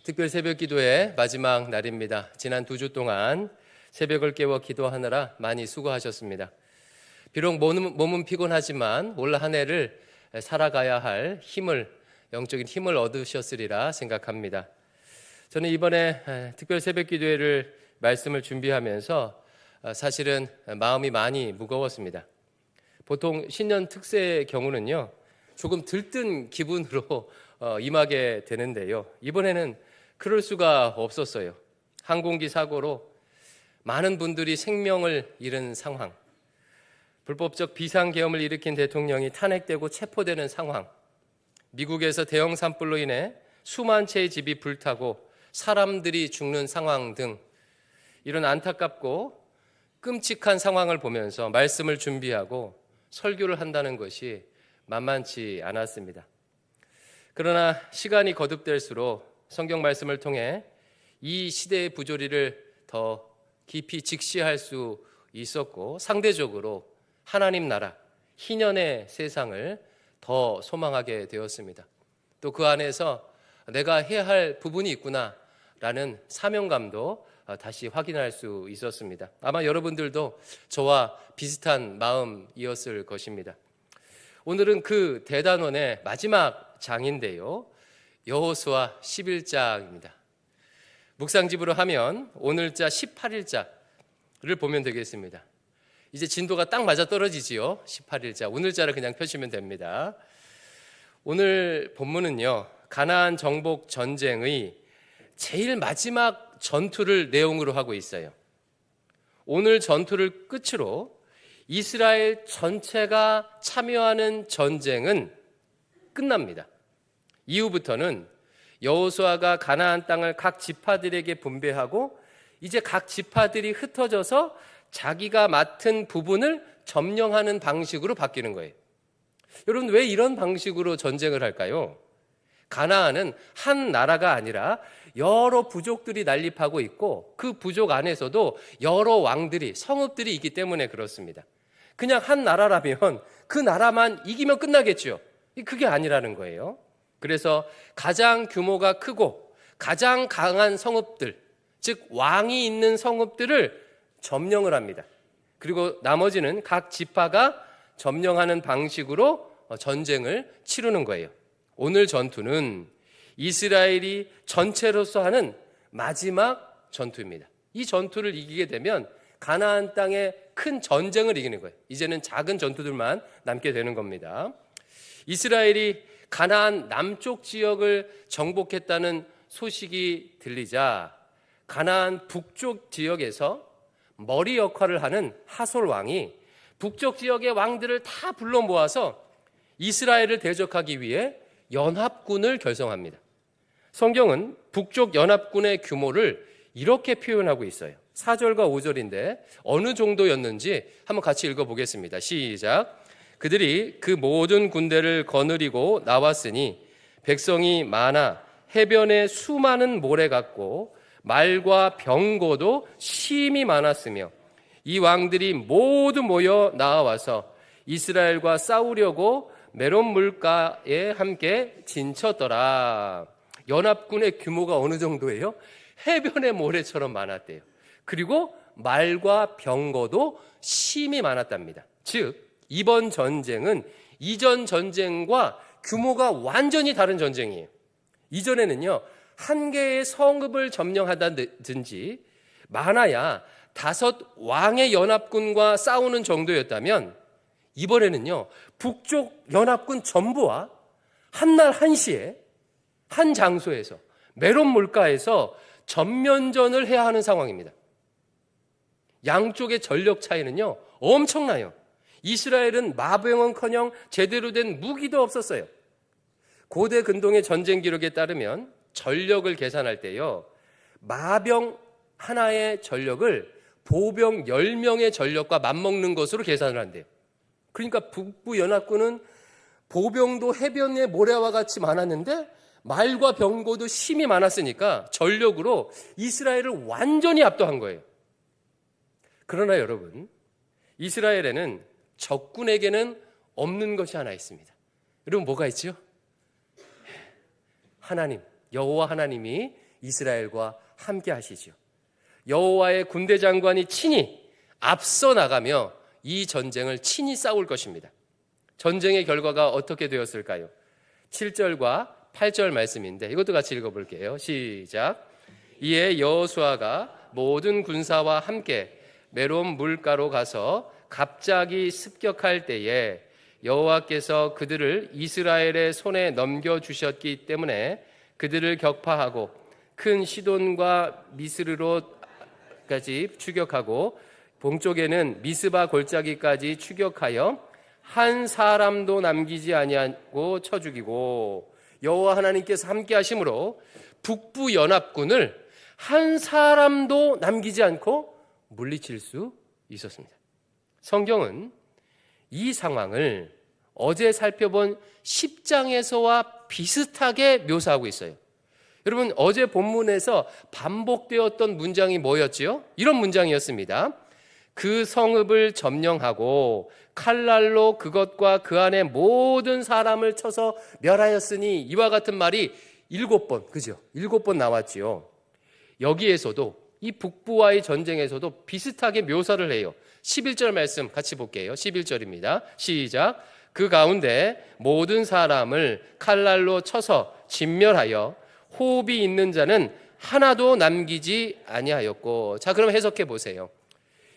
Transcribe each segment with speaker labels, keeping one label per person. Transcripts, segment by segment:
Speaker 1: 특별 새벽 기도의 마지막 날입니다. 지난 2주 동안 새벽을 깨워 기도하느라 많이 수고하셨습니다. 비록 몸은 피곤하지만 올 한 해를 살아가야 할 영적인 힘을 얻으셨으리라 생각합니다. 저는 이번에 특별 새벽 기도회를 말씀을 준비하면서 사실은 마음이 많이 무거웠습니다. 보통 신년 특세의 경우는요, 조금 들뜬 기분으로 임하게 되는데요. 이번에는 그럴 수가 없었어요. 항공기 사고로 많은 분들이 생명을 잃은 상황, 불법적 비상계엄을 일으킨 대통령이 탄핵되고 체포되는 상황, 미국에서 대형 산불로 인해 수만 채의 집이 불타고 사람들이 죽는 상황 등 이런 안타깝고 끔찍한 상황을 보면서 말씀을 준비하고 설교를 한다는 것이 만만치 않았습니다. 그러나 시간이 거듭될수록 성경 말씀을 통해 이 시대의 부조리를 더 깊이 직시할 수 있었고, 상대적으로 하나님 나라, 희년의 세상을 더 소망하게 되었습니다. 또 그 안에서 내가 해야 할 부분이 있구나라는 사명감도 다시 확인할 수 있었습니다. 아마 여러분들도 저와 비슷한 마음이었을 것입니다. 오늘은 그 대단원의 마지막 장인데요, 여호수아 11장입니다. 묵상집으로 하면 오늘자 18일자를 보면 되겠습니다. 이제 진도가 딱 맞아 떨어지지요. 18일자, 오늘자를 그냥 펴시면 됩니다. 오늘 본문은요, 가나안 정복 전쟁의 제일 마지막 전투를 내용으로 하고 있어요. 오늘 전투를 끝으로 이스라엘 전체가 참여하는 전쟁은 끝납니다. 이후부터는 여호수아가 가나안 땅을 각 지파들에게 분배하고 이제 각 지파들이 흩어져서 자기가 맡은 부분을 점령하는 방식으로 바뀌는 거예요. 여러분, 왜 이런 방식으로 전쟁을 할까요? 가나안은 한 나라가 아니라 여러 부족들이 난립하고 있고 그 부족 안에서도 여러 왕들이, 성읍들이 있기 때문에 그렇습니다. 그냥 한 나라라면 그 나라만 이기면 끝나겠죠. 그게 아니라는 거예요. 그래서 가장 규모가 크고 가장 강한 성읍들, 즉 왕이 있는 성읍들을 점령을 합니다. 그리고 나머지는 각 지파가 점령하는 방식으로 전쟁을 치르는 거예요. 오늘 전투는 이스라엘이 전체로서 하는 마지막 전투입니다. 이 전투를 이기게 되면 가나안 땅의 큰 전쟁을 이기는 거예요. 이제는 작은 전투들만 남게 되는 겁니다. 이스라엘이 가나안 남쪽 지역을 정복했다는 소식이 들리자 가나안 북쪽 지역에서 머리 역할을 하는 하솔 왕이 북쪽 지역의 왕들을 다 불러 모아서 이스라엘을 대적하기 위해 연합군을 결성합니다. 성경은 북쪽 연합군의 규모를 이렇게 표현하고 있어요. 4절과 5절인데 어느 정도였는지 한번 같이 읽어보겠습니다. 시작. 그들이 그 모든 군대를 거느리고 나왔으니 백성이 많아 해변에 수많은 모래 같고 말과 병거도 심히 많았으며 이 왕들이 모두 모여 나와서 이스라엘과 싸우려고 메론 물가에 함께 진쳤더라. 연합군의 규모가 어느 정도예요? 해변의 모래처럼 많았대요. 그리고 말과 병거도 심히 많았답니다. 즉 이번 전쟁은 이전 전쟁과 규모가 완전히 다른 전쟁이에요. 이전에는요, 한 개의 성읍을 점령하다든지 많아야 5 왕의 연합군과 싸우는 정도였다면 이번에는요, 북쪽 연합군 전부와 한날 한시에 한 장소에서 메론 물가에서 전면전을 해야 하는 상황입니다. 양쪽의 전력 차이는요, 엄청나요. 이스라엘은 마병은커녕 제대로 된 무기도 없었어요. 고대 근동의 전쟁 기록에 따르면 전력을 계산할 때요, 마병 하나의 전력을 보병 10명의 전력과 맞먹는 것으로 계산을 한대요. 그러니까 북부 연합군은 보병도 해변의 모래와 같이 많았는데 말과 병거도 심히 많았으니까 전력으로 이스라엘을 완전히 압도한 거예요. 그러나 여러분, 이스라엘에는 적군에게는 없는 것이 하나 있습니다. 여러분, 뭐가 있죠? 하나님, 여호와 하나님이 이스라엘과 함께 하시죠. 여호와의 군대 장관이 친히 앞서 나가며 이 전쟁을 친히 싸울 것입니다. 전쟁의 결과가 어떻게 되었을까요? 7절과 8절 말씀인데 이것도 같이 읽어볼게요. 시작. 이에 여호수아가 모든 군사와 함께 메롬 물가로 가서 갑자기 습격할 때에 여호와께서 그들을 이스라엘의 손에 넘겨주셨기 때문에 그들을 격파하고 큰 시돈과 미스르로까지 추격하고 동쪽에는 미스바 골짜기까지 추격하여 한 사람도 남기지 아니하고 쳐 죽이고 여호와 하나님께서 함께 하심으로 북부 연합군을 한 사람도 남기지 않고 물리칠 수 있었습니다. 성경은 이 상황을 어제 살펴본 10장에서와 비슷하게 묘사하고 있어요. 여러분, 어제 본문에서 반복되었던 문장이 뭐였지요? 이런 문장이었습니다. 그 성읍을 점령하고 칼날로 그것과 그 안에 모든 사람을 쳐서 멸하였으니, 이와 같은 말이 7번, 그죠? 7번 나왔지요. 여기에서도 이 북부와의 전쟁에서도 비슷하게 묘사를 해요. 11절 말씀 같이 볼게요. 11절입니다. 시작. 그 가운데 모든 사람을 칼날로 쳐서 진멸하여 호흡이 있는 자는 하나도 남기지 아니하였고. 자, 그럼 해석해 보세요.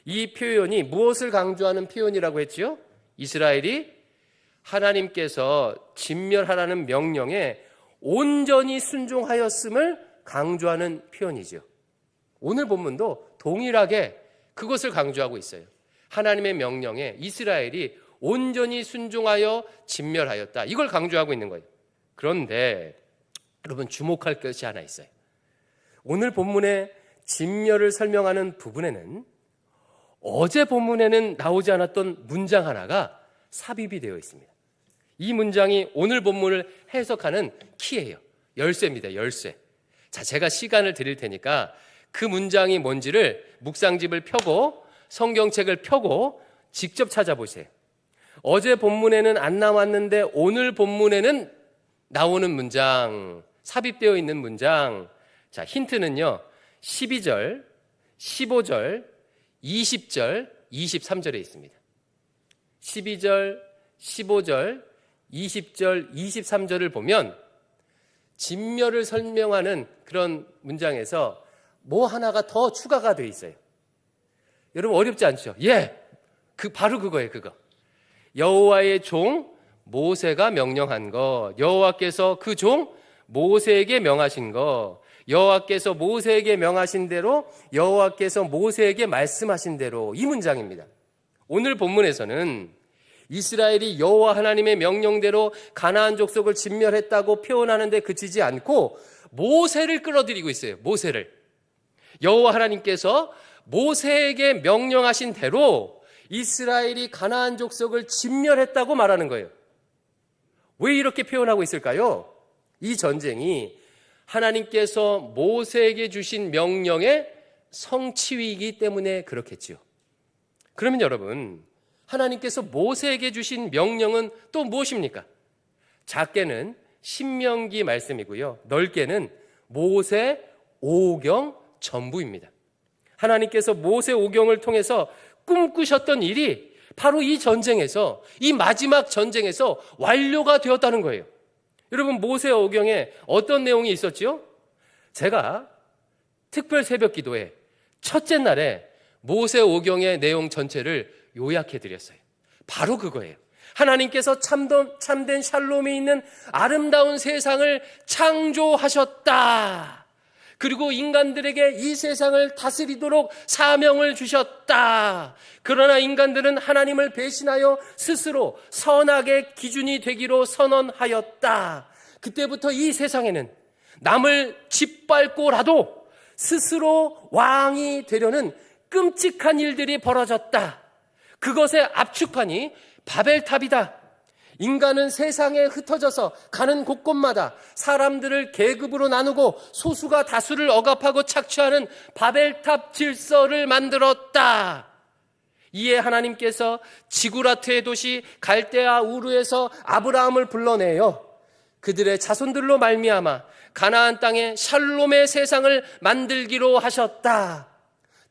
Speaker 1: 이 표현이 무엇을 강조하는 표현이라고 했지요? 이스라엘이 하나님께서 진멸하라는 명령에 온전히 순종하였음을 강조하는 표현이죠. 오늘 본문도 동일하게 그것을 강조하고 있어요. 하나님의 명령에 이스라엘이 온전히 순종하여 진멸하였다. 이걸 강조하고 있는 거예요. 그런데 여러분, 주목할 것이 하나 있어요. 오늘 본문의 진멸을 설명하는 부분에는 어제 본문에는 나오지 않았던 문장 하나가 삽입이 되어 있습니다. 이 문장이 오늘 본문을 해석하는 키예요. 열쇠입니다. 열쇠. 자, 제가 시간을 드릴 테니까 그 문장이 뭔지를 묵상집을 펴고 성경책을 펴고 직접 찾아보세요. 어제 본문에는 안 나왔는데 오늘 본문에는 나오는 문장, 삽입되어 있는 문장. 자, 힌트는요, 12절, 15절, 20절, 23절에 있습니다. 12절, 15절, 20절, 23절을 보면 진멸을 설명하는 그런 문장에서 뭐 하나가 더 추가가 되어 있어요. 여러분, 어렵지 않죠? 예, 바로 그거예요. 그거. 여호와의 종 모세가 명령한 것, 여호와께서 그 종 모세에게 명하신 것, 여호와께서 모세에게 명하신 대로, 여호와께서 모세에게 말씀하신 대로, 이 문장입니다. 오늘 본문에서는 이스라엘이 여호와 하나님의 명령대로 가나안 족속을 진멸했다고 표현하는데 그치지 않고 모세를 끌어들이고 있어요. 모세를. 여호와 하나님께서 모세에게 명령하신 대로 이스라엘이 가나안 족속을 진멸했다고 말하는 거예요. 왜 이렇게 표현하고 있을까요? 이 전쟁이 하나님께서 모세에게 주신 명령의 성취이기 때문에 그렇겠지요. 그러면 여러분, 하나님께서 모세에게 주신 명령은 또 무엇입니까? 작게는 신명기 말씀이고요, 넓게는 모세 오경 전부입니다. 하나님께서 모세 오경을 통해서 꿈꾸셨던 일이 바로 이 전쟁에서, 이 마지막 전쟁에서 완료가 되었다는 거예요. 여러분, 모세 오경에 어떤 내용이 있었지요? 제가 특별 새벽 기도에 첫째 날에 모세 오경의 내용 전체를 요약해 드렸어요. 바로 그거예요. 하나님께서 참된 샬롬이 있는 아름다운 세상을 창조하셨다. 그리고 인간들에게 이 세상을 다스리도록 사명을 주셨다. 그러나 인간들은 하나님을 배신하여 스스로 선악의 기준이 되기로 선언하였다. 그때부터 이 세상에는 남을 짓밟고라도 스스로 왕이 되려는 끔찍한 일들이 벌어졌다. 그것의 압축판이 바벨탑이다. 인간은 세상에 흩어져서 가는 곳곳마다 사람들을 계급으로 나누고 소수가 다수를 억압하고 착취하는 바벨탑 질서를 만들었다. 이에 하나님께서 지구라트의 도시 갈대아 우르에서 아브라함을 불러내요. 그들의 자손들로 말미암아 가나안 땅에 샬롬의 세상을 만들기로 하셨다.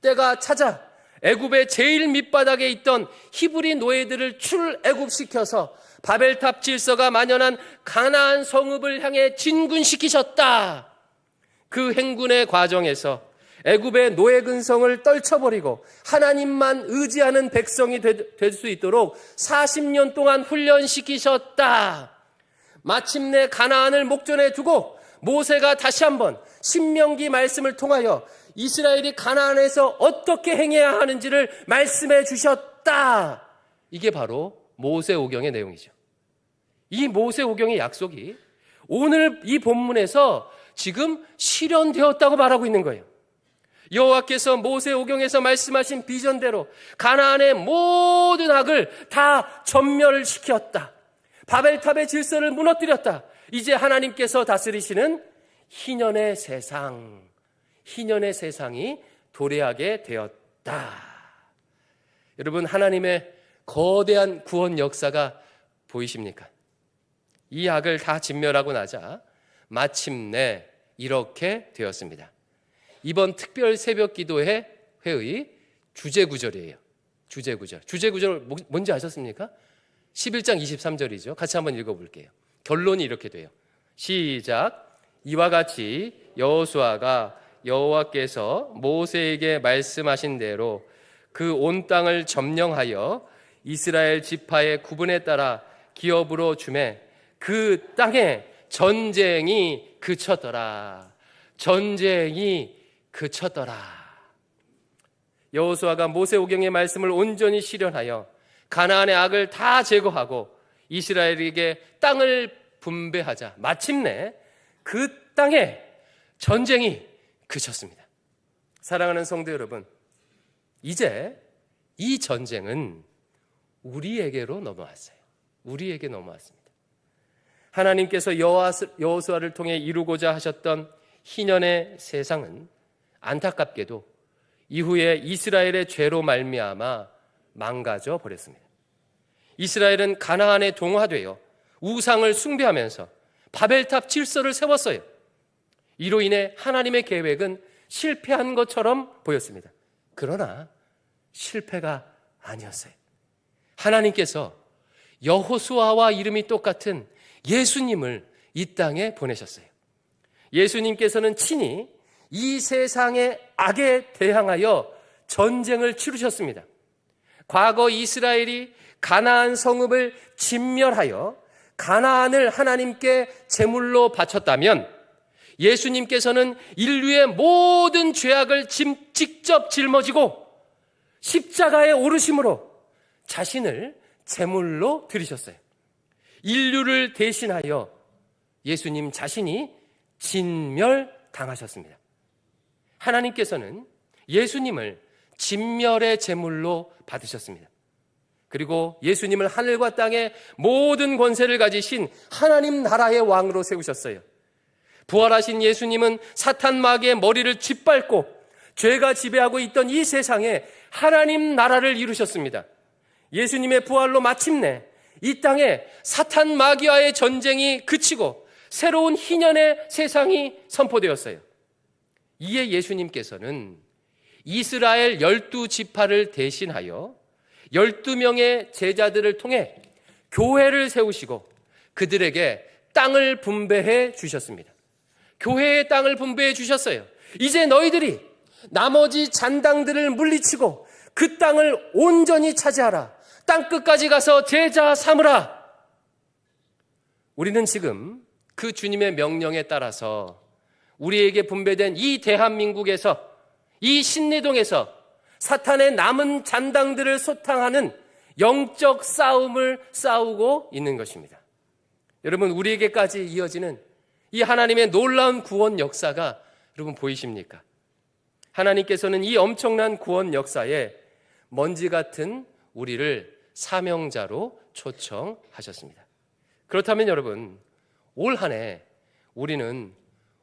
Speaker 1: 때가 찾아 애굽의 제일 밑바닥에 있던 히브리 노예들을 출애굽시켜서 바벨탑 질서가 만연한 가나안 성읍을 향해 진군시키셨다. 그 행군의 과정에서 애굽의 노예 근성을 떨쳐버리고 하나님만 의지하는 백성이 될 수 있도록 40년 동안 훈련시키셨다. 마침내 가나안을 목전에 두고 모세가 다시 한번 신명기 말씀을 통하여 이스라엘이 가나안에서 어떻게 행해야 하는지를 말씀해 주셨다. 이게 바로 모세오경의 내용이죠. 이 모세오경의 약속이 오늘 이 본문에서 지금 실현되었다고 말하고 있는 거예요. 여호와께서 모세오경에서 말씀하신 비전대로 가나안의 모든 악을 다 전멸시켰다. 바벨탑의 질서를 무너뜨렸다. 이제 하나님께서 다스리시는 희년의 세상이 도래하게 되었다. 여러분, 하나님의 거대한 구원 역사가 보이십니까? 이 악을 다 진멸하고 나자 마침내 이렇게 되었습니다. 이번 특별 새벽 기도회 회의 주제구절이에요. 주제구절 뭔지 아셨습니까? 11장 23절이죠. 같이 한번 읽어볼게요. 결론이 이렇게 돼요. 시작. 이와 같이 여호수아가 여호와께서 모세에게 말씀하신 대로 그 온 땅을 점령하여 이스라엘 지파의 구분에 따라 기업으로 주매 그 땅에 전쟁이 그쳤더라. 여호수아가 모세오경의 말씀을 온전히 실현하여 가나안의 악을 다 제거하고 이스라엘에게 땅을 분배하자 마침내 그 땅에 전쟁이 그쳤습니다. 사랑하는 성도 여러분, 이제 이 전쟁은 우리에게로 넘어왔어요. 우리에게 넘어왔습니다. 하나님께서 여호수아를 통해 이루고자 하셨던 희년의 세상은 안타깝게도 이후에 이스라엘의 죄로 말미암아 망가져 버렸습니다. 이스라엘은 가나안에 동화되어 우상을 숭배하면서 바벨탑 질서를 세웠어요. 이로 인해 하나님의 계획은 실패한 것처럼 보였습니다. 그러나 실패가 아니었어요. 하나님께서 여호수아와 이름이 똑같은 예수님을 이 땅에 보내셨어요. 예수님께서는 친히 이 세상의 악에 대항하여 전쟁을 치르셨습니다. 과거 이스라엘이 가나안 성읍을 진멸하여 가나안을 하나님께 제물로 바쳤다면 예수님께서는 인류의 모든 죄악을 직접 짊어지고 십자가에 오르심으로 자신을 제물로 드리셨어요. 인류를 대신하여 예수님 자신이 진멸당하셨습니다. 하나님께서는 예수님을 진멸의 제물로 받으셨습니다. 그리고 예수님을 하늘과 땅의 모든 권세를 가지신 하나님 나라의 왕으로 세우셨어요. 부활하신 예수님은 사탄 마귀의 머리를 짓밟고 죄가 지배하고 있던 이 세상에 하나님 나라를 이루셨습니다. 예수님의 부활로 마침내 이 땅에 사탄 마귀와의 전쟁이 그치고 새로운 희년의 세상이 선포되었어요. 이에 예수님께서는 이스라엘 12지파를 대신하여 12명의 제자들을 통해 교회를 세우시고 그들에게 땅을 분배해 주셨습니다. 교회의 땅을 분배해 주셨어요. 이제 너희들이 나머지 잔당들을 물리치고 그 땅을 온전히 차지하라. 땅끝까지 가서 제자 삼으라. 우리는 지금 그 주님의 명령에 따라서 우리에게 분배된 이 대한민국에서, 이 신내동에서 사탄의 남은 잔당들을 소탕하는 영적 싸움을 싸우고 있는 것입니다. 여러분, 우리에게까지 이어지는 이 하나님의 놀라운 구원 역사가 여러분 보이십니까? 하나님께서는 이 엄청난 구원 역사에 먼지 같은 우리를 사명자로 초청하셨습니다. 그렇다면 여러분, 올 한 해 우리는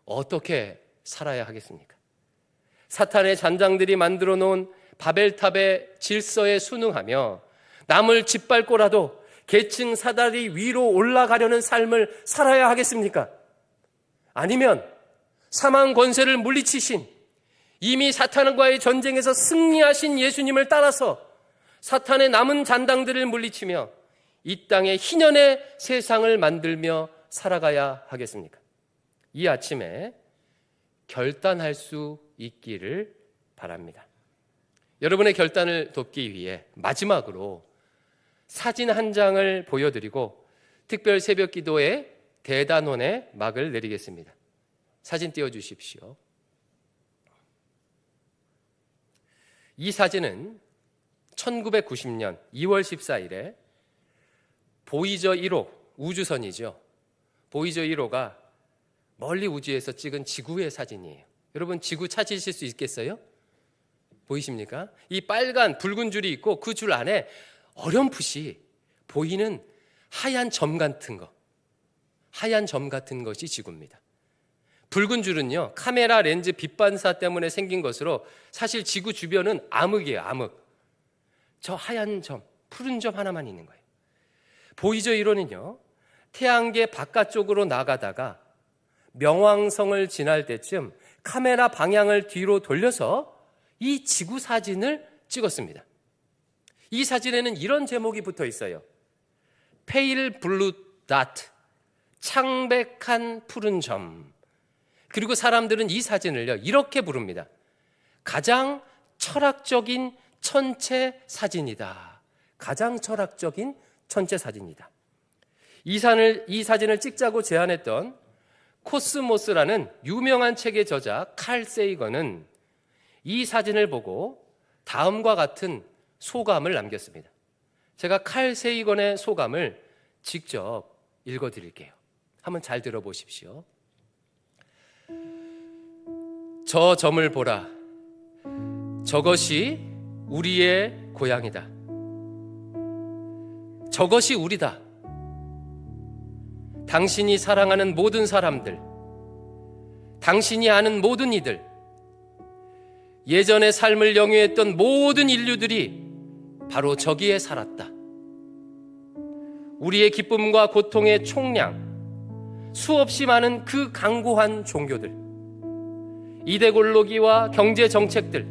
Speaker 1: 어떻게 살아야 하겠습니까? 사탄의 잔당들이 만들어 놓은 바벨탑의 질서에 순응하며 남을 짓밟고라도 계층 사다리 위로 올라가려는 삶을 살아야 하겠습니까? 아니면 사망 권세를 물리치신, 이미 사탄과의 전쟁에서 승리하신 예수님을 따라서 사탄의 남은 잔당들을 물리치며 이 땅의 희년의 세상을 만들며 살아가야 하겠습니까? 이 아침에 결단할 수 있기를 바랍니다. 여러분의 결단을 돕기 위해 마지막으로 사진 한 장을 보여드리고 특별 새벽 기도의 대단원의 막을 내리겠습니다. 사진 띄워주십시오. 이 사진은 1990년 2월 14일에 보이저 1호, 우주선이죠. 보이저 1호가 멀리 우주에서 찍은 지구의 사진이에요. 여러분, 지구 찾으실 수 있겠어요? 보이십니까? 이 빨간 붉은 줄이 있고 그 줄 안에 어렴풋이 보이는 하얀 점 같은 것이 지구입니다. 붉은 줄은요, 카메라 렌즈 빛 반사 때문에 생긴 것으로 사실 지구 주변은 암흑이에요, 암흑. 저 하얀 점, 푸른 점 하나만 있는 거예요. 보이저 1호는요, 태양계 바깥쪽으로 나가다가 명왕성을 지날 때쯤 카메라 방향을 뒤로 돌려서 이 지구 사진을 찍었습니다. 이 사진에는 이런 제목이 붙어 있어요. Pale Blue Dot, 창백한 푸른 점. 그리고 사람들은 이 사진을요, 이렇게 부릅니다. 가장 철학적인 천체 사진이다. 가장 철학적인 천체 사진이다. 이 사진을 찍자고 제안했던 코스모스라는 유명한 책의 저자 칼 세이건은 이 사진을 보고 다음과 같은 소감을 남겼습니다. 제가 칼 세이건의 소감을 직접 읽어드릴게요. 한번 잘 들어보십시오. 저 점을 보라. 저것이 우리의 고향이다. 저것이 우리다. 당신이 사랑하는 모든 사람들, 당신이 아는 모든 이들, 예전의 삶을 영위했던 모든 인류들이 바로 저기에 살았다. 우리의 기쁨과 고통의 총량, 수없이 많은 그 강고한 종교들, 이데올로기와 경제 정책들,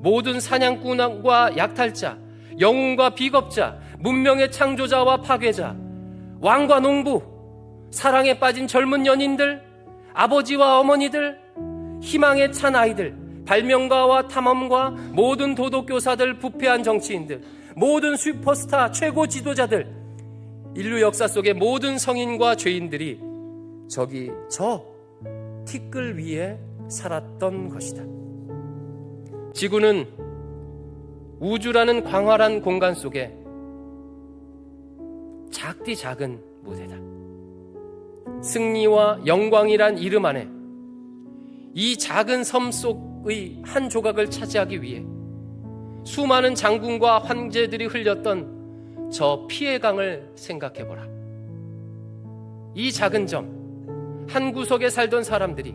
Speaker 1: 모든 사냥꾼과 약탈자, 영웅과 비겁자, 문명의 창조자와 파괴자, 왕과 농부, 사랑에 빠진 젊은 연인들, 아버지와 어머니들, 희망에 찬 아이들, 발명가와 탐험가, 모든 도덕교사들, 부패한 정치인들, 모든 슈퍼스타, 최고 지도자들, 인류 역사 속의 모든 성인과 죄인들이 저기 저 티끌 위에 살았던 것이다. 지구는 우주라는 광활한 공간 속에 작디 작은 무대다. 승리와 영광이란 이름 안에 이 작은 섬 속의 한 조각을 차지하기 위해 수많은 장군과 황제들이 흘렸던 저 피의 강을 생각해보라. 이 작은 점, 한 구석에 살던 사람들이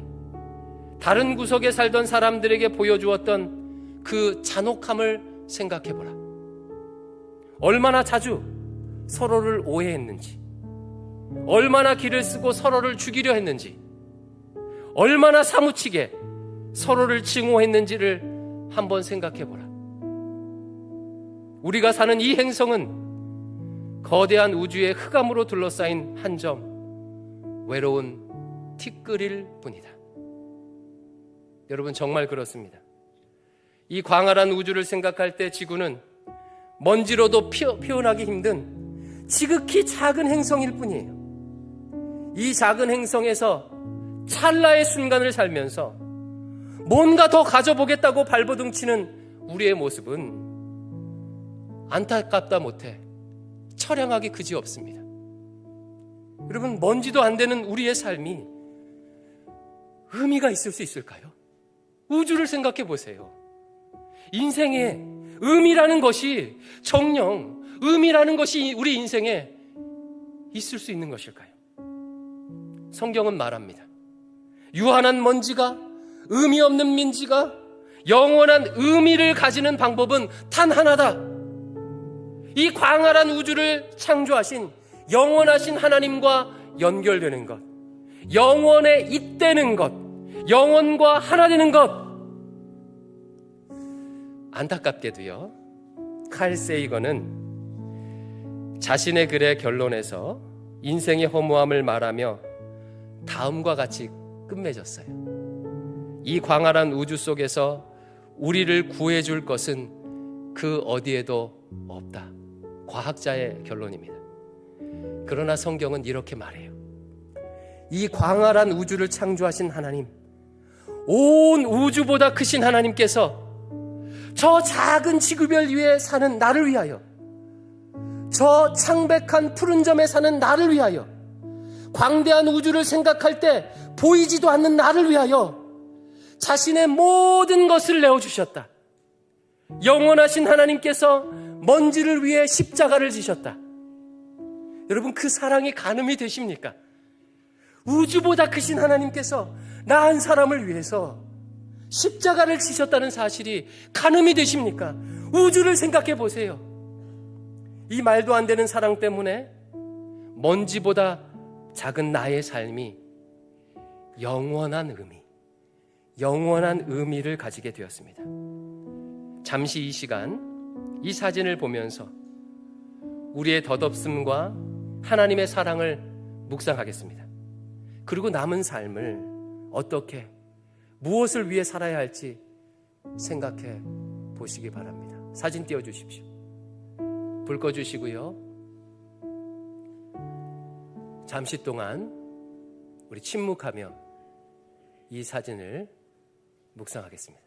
Speaker 1: 다른 구석에 살던 사람들에게 보여주었던 그 잔혹함을 생각해보라. 얼마나 자주 서로를 오해했는지, 얼마나 길을 쓰고 서로를 죽이려 했는지, 얼마나 사무치게 서로를 증오했는지를 한번 생각해보라. 우리가 사는 이 행성은 거대한 우주의 흑암으로 둘러싸인 한 점, 외로운 티끌일 뿐이다. 여러분, 정말 그렇습니다. 이 광활한 우주를 생각할 때 지구는 먼지로도 표현하기 힘든 지극히 작은 행성일 뿐이에요. 이 작은 행성에서 찰나의 순간을 살면서 뭔가 더 가져보겠다고 발버둥치는 우리의 모습은 안타깝다 못해 처량하기 그지없습니다. 여러분, 먼지도 안 되는 우리의 삶이 의미가 있을 수 있을까요? 우주를 생각해 보세요. 인생에 의미라는 것이, 정녕 의미라는 것이 우리 인생에 있을 수 있는 것일까요? 성경은 말합니다. 유한한 먼지가, 의미 없는 민지가 영원한 의미를 가지는 방법은 단 하나다. 이 광활한 우주를 창조하신 영원하신 하나님과 연결되는 것, 영원에 잇대는 것, 영원과 하나 되는 것. 안타깝게도요, 칼 세이건은 자신의 글의 결론에서 인생의 허무함을 말하며 다음과 같이 끝맺었어요. 이 광활한 우주 속에서 우리를 구해줄 것은 그 어디에도 없다. 과학자의 결론입니다. 그러나 성경은 이렇게 말해요. 이 광활한 우주를 창조하신 하나님, 온 우주보다 크신 하나님께서 저 작은 지구별 위에 사는 나를 위하여, 저 창백한 푸른 점에 사는 나를 위하여, 광대한 우주를 생각할 때 보이지도 않는 나를 위하여 자신의 모든 것을 내어주셨다. 영원하신 하나님께서 먼지를 위해 십자가를 지셨다. 여러분, 그 사랑이 가늠이 되십니까? 우주보다 크신 하나님께서 나 한 사람을 위해서 십자가를 지셨다는 사실이 가늠이 되십니까? 우주를 생각해 보세요. 이 말도 안 되는 사랑 때문에 먼지보다 작은 나의 삶이 영원한 의미를 가지게 되었습니다. 잠시 이 시간, 이 사진을 보면서 우리의 덧없음과 하나님의 사랑을 묵상하겠습니다. 그리고 남은 삶을 어떻게, 무엇을 위해 살아야 할지 생각해 보시기 바랍니다. 사진 띄워주십시오. 불 꺼주시고요. 잠시 동안 우리 침묵하며 이 사진을 묵상하겠습니다.